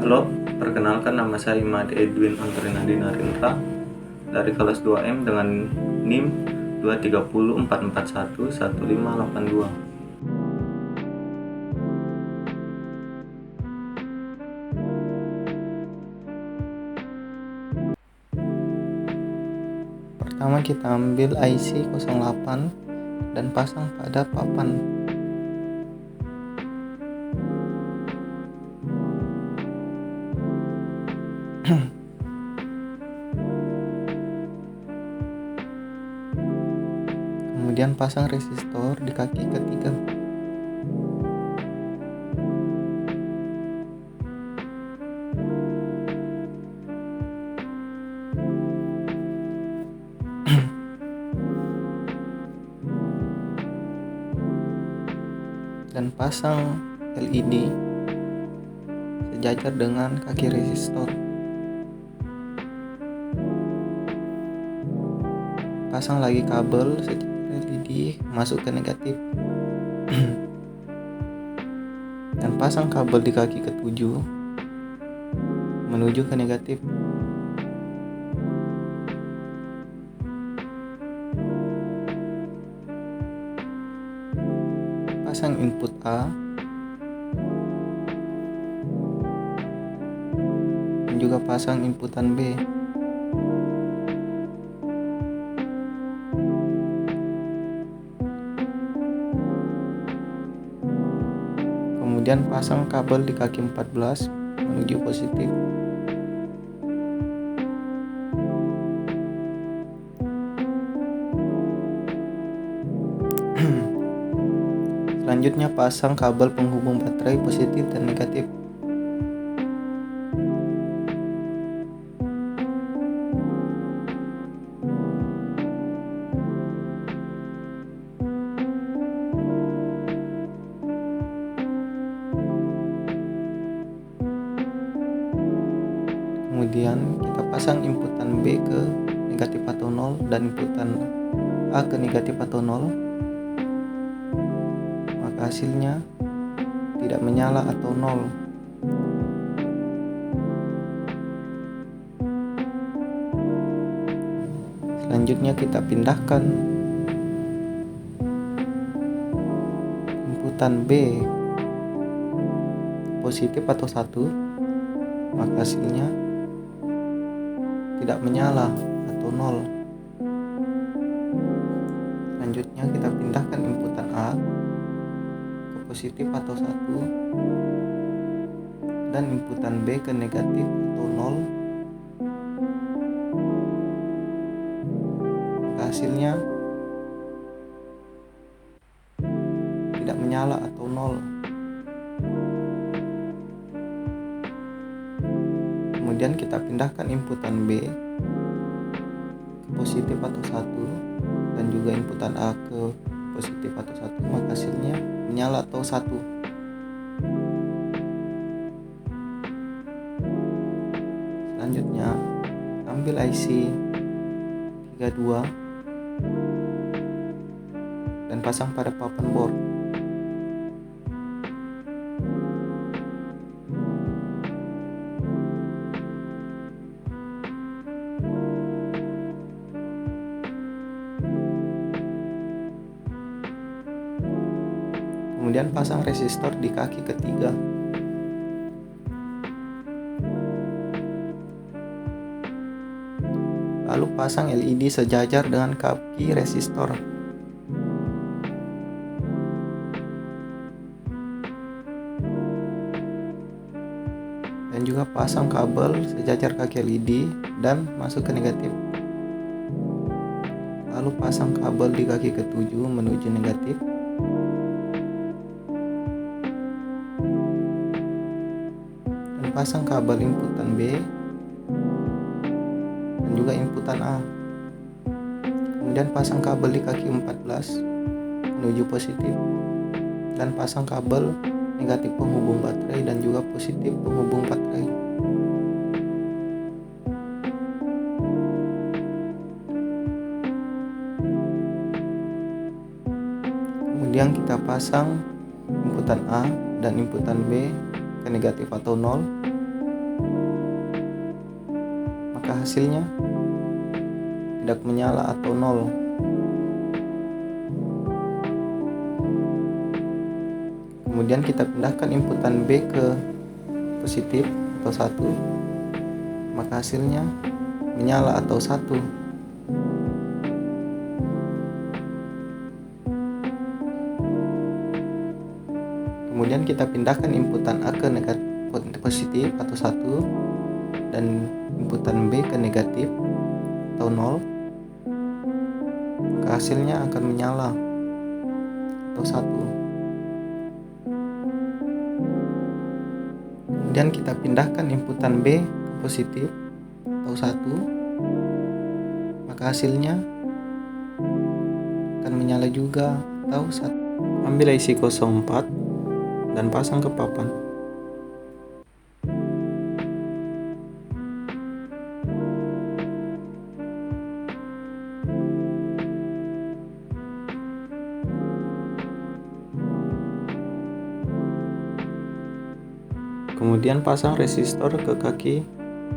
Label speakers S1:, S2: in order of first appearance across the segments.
S1: Halo, perkenalkan nama saya Imade Edwin Antrinadi Narindra dari kelas 2M dengan NIM 23044111582. Pertama kita ambil IC 08 dan pasang pada papan. Kemudian pasang resistor di kaki ketiga. Dan pasang LED sejajar dengan kaki resistor. Pasang lagi kabel sejajar LED masuk ke negatif. Dan pasang kabel di kaki ketujuh menuju ke negatif. Pasang input A dan juga pasang inputan B. Kemudian pasang kabel di kaki 14 menuju positif. Selanjutnya pasang kabel penghubung baterai positif dan negatif. Kemudian kita pasang inputan B ke negatif atau 0 dan inputan A ke negatif atau 0. Maka hasilnya tidak menyala atau 0. Selanjutnya kita pindahkan inputan B positif atau 1, maka hasilnya tidak menyala atau 0. Selanjutnya kita pindahkan inputan A ke positif atau 1 dan inputan B ke negatif atau 0. Maka hasilnya tidak menyala atau 0. Kemudian kita pindahkan inputan B ke positif atau 1 dan juga inputan A ke positif atau 1, maka hasilnya menyala atau 1. Selanjutnya ambil IC 32 dan pasang pada papan board. Kemudian pasang resistor di kaki ketiga. Lalu pasang LED sejajar dengan kaki resistor. Dan juga pasang kabel sejajar kaki LED dan masuk ke negatif. Lalu pasang kabel di kaki ketujuh menuju negatif. Pasang kabel inputan B dan juga inputan A. Kemudian pasang kabel di kaki 14 menuju positif dan pasang kabel negatif penghubung baterai dan juga positif penghubung baterai. Kemudian kita pasang inputan A dan inputan B ke negatif atau 0 maka hasilnya tidak menyala atau 0. Kemudian kita pindahkan inputan B ke positif atau 1, maka hasilnya menyala atau 1. Kemudian kita pindahkan inputan A ke positif atau 1 dan inputan B ke negatif atau 0, maka hasilnya akan menyala atau 1. Kemudian kita pindahkan inputan B ke positif atau 1, maka hasilnya akan menyala juga atau 1. Ambil IC 04 dan pasang ke papan. Kemudian pasang resistor ke kaki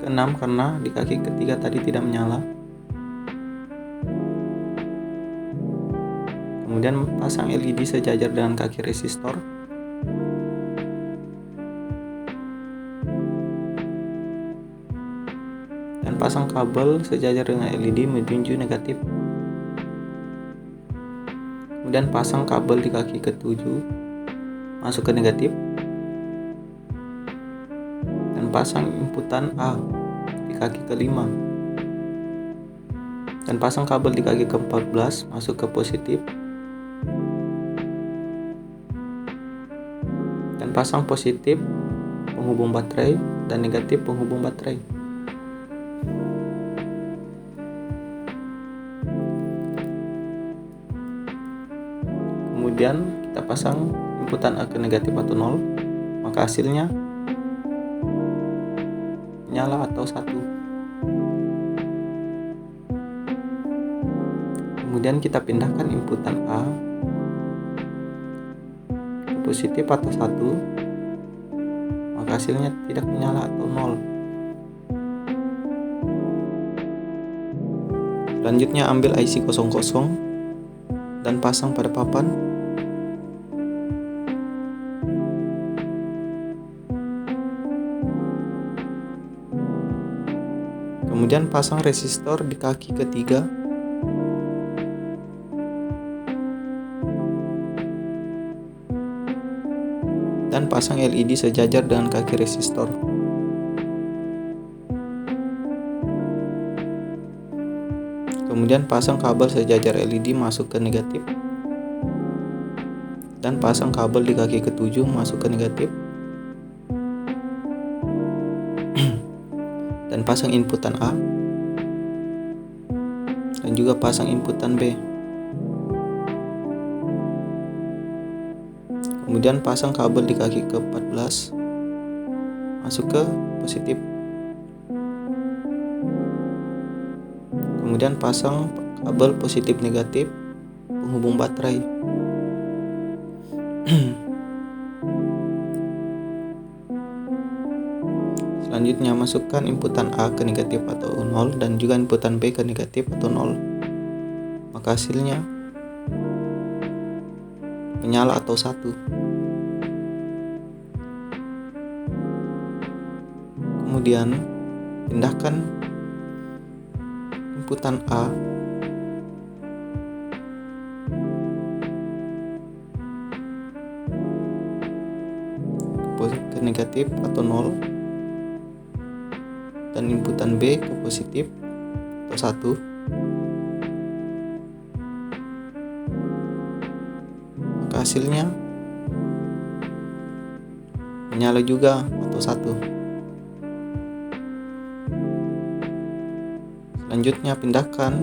S1: ke-6 karena di kaki ketiga tadi tidak menyala. Kemudian pasang LED sejajar dengan kaki resistor. Dan pasang kabel sejajar dengan LED menjunjung negatif. Kemudian pasang kabel di kaki ke-7 masuk ke negatif. Pasang inputan A di kaki ke-5 dan pasang kabel di kaki ke-14 masuk ke positif dan pasang positif penghubung baterai dan negatif penghubung baterai. Kemudian kita pasang inputan A ke negatif atau 0, maka hasilnya menyala atau 1. Kemudian kita pindahkan inputan A ke positif atau 1, maka hasilnya tidak menyala atau 0. Selanjutnya ambil IC 00 dan pasang pada papan. Kemudian pasang resistor di kaki ketiga. Dan pasang LED sejajar dengan kaki resistor. Kemudian pasang kabel sejajar LED masuk ke negatif. Dan pasang kabel di kaki ke-7 masuk ke negatif. Dan pasang inputan A dan juga pasang inputan B. Kemudian pasang kabel di kaki ke-14 masuk ke positif. Kemudian pasang kabel positif negatif penghubung baterai. Selanjutnya masukkan inputan A ke negatif atau 0 dan juga inputan B ke negatif atau 0. Maka hasilnya menyala atau 1. Kemudian pindahkan inputan A ke negatif atau 0 dan inputan B ke positif atau 1, maka hasilnya menyala juga atau 1. Selanjutnya pindahkan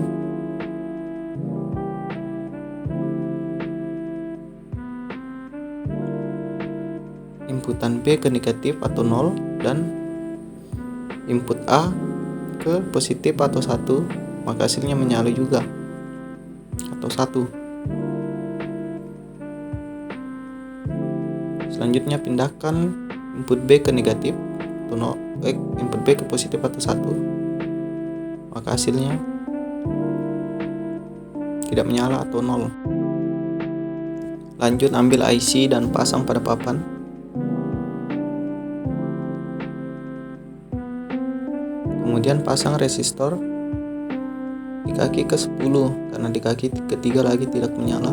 S1: inputan B ke negatif atau 0 dan input A ke positif atau 1, maka hasilnya menyala juga atau 1. Selanjutnya pindahkan input B ke negatif atau input B ke positif atau 1 maka hasilnya tidak menyala atau 0. Lanjut ambil IC dan pasang pada papan. Kemudian pasang resistor di kaki ke-10 karena di kaki ketiga lagi tidak menyala.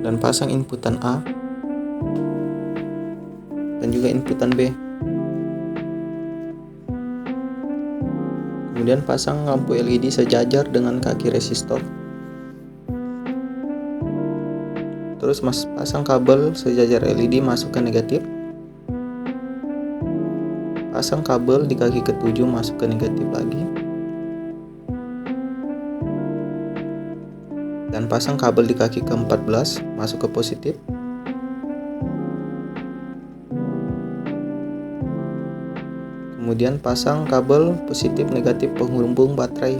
S1: Dan pasang inputan A dan juga inputan B. Kemudian pasang lampu LED sejajar dengan kaki resistor. Terus pasang kabel sejajar LED masuk ke negatif. Pasang kabel di kaki ke-7 masuk ke negatif lagi. Dan pasang kabel di kaki ke-14 masuk ke positif. Kemudian pasang kabel positif negatif penghubung baterai.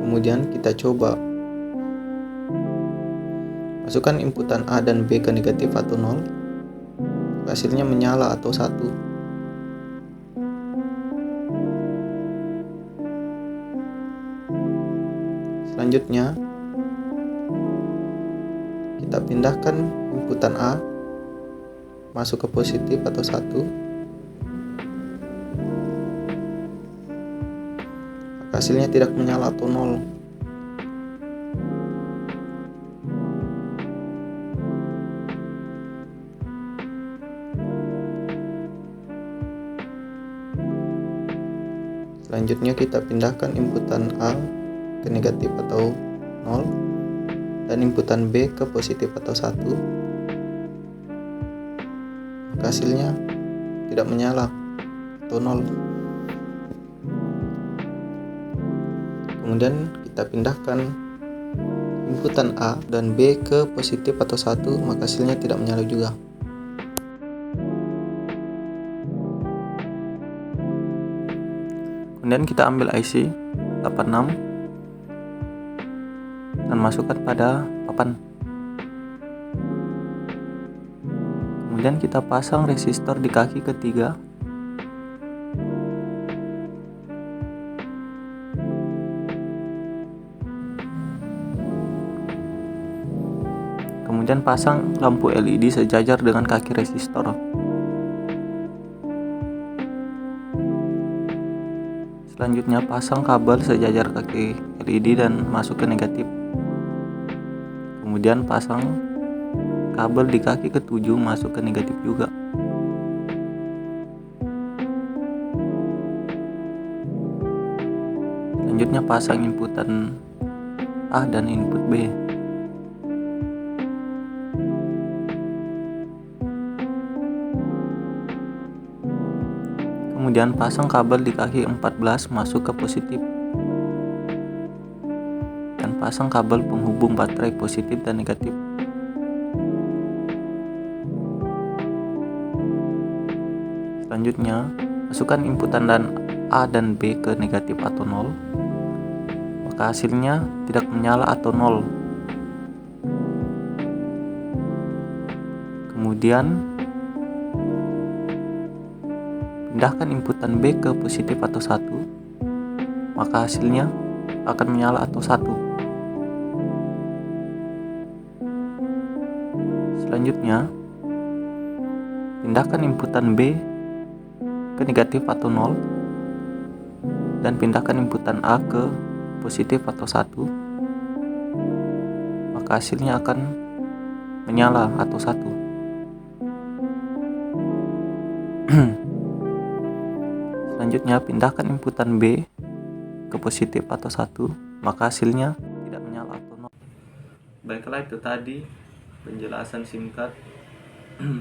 S1: Kemudian kita coba masukkan inputan A dan B ke negatif atau 0. Hasilnya menyala atau 1. Selanjutnya kita pindahkan inputan A masuk ke positif atau 1. Hasilnya tidak menyala atau 0. Selanjutnya kita pindahkan inputan A ke negatif atau 0 dan inputan B ke positif atau 1. Hasilnya tidak menyala atau 0. Kemudian kita pindahkan inputan A dan B ke positif atau 1, maka hasilnya tidak menyala juga. Kemudian kita ambil IC 86 dan masukkan pada papan. Kemudian kita pasang resistor di kaki ketiga. Kemudian pasang lampu LED sejajar dengan kaki resistor. Selanjutnya pasang kabel sejajar kaki LED dan masuk ke negatif. Kemudian pasang kabel di kaki ke-7 masuk ke negatif juga. Selanjutnya pasang inputan A dan input B. Kemudian pasang kabel di kaki 14 masuk ke positif. Dan pasang kabel penghubung baterai positif dan negatif. Selanjutnya, masukkan inputan dan A dan B ke negatif atau 0. Maka hasilnya tidak menyala atau 0. Kemudian pindahkan inputan B ke positif atau 1, maka hasilnya akan menyala atau 1. Selanjutnya, pindahkan inputan B ke negatif atau 0 dan pindahkan inputan A ke positif atau 1, maka hasilnya akan menyala atau 1. Selanjutnya pindahkan inputan B ke positif atau 1, maka hasilnya tidak menyala atau 0. Baiklah, itu tadi penjelasan singkat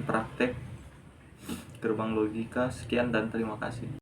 S1: praktek gerbang logika. Sekian dan terima kasih.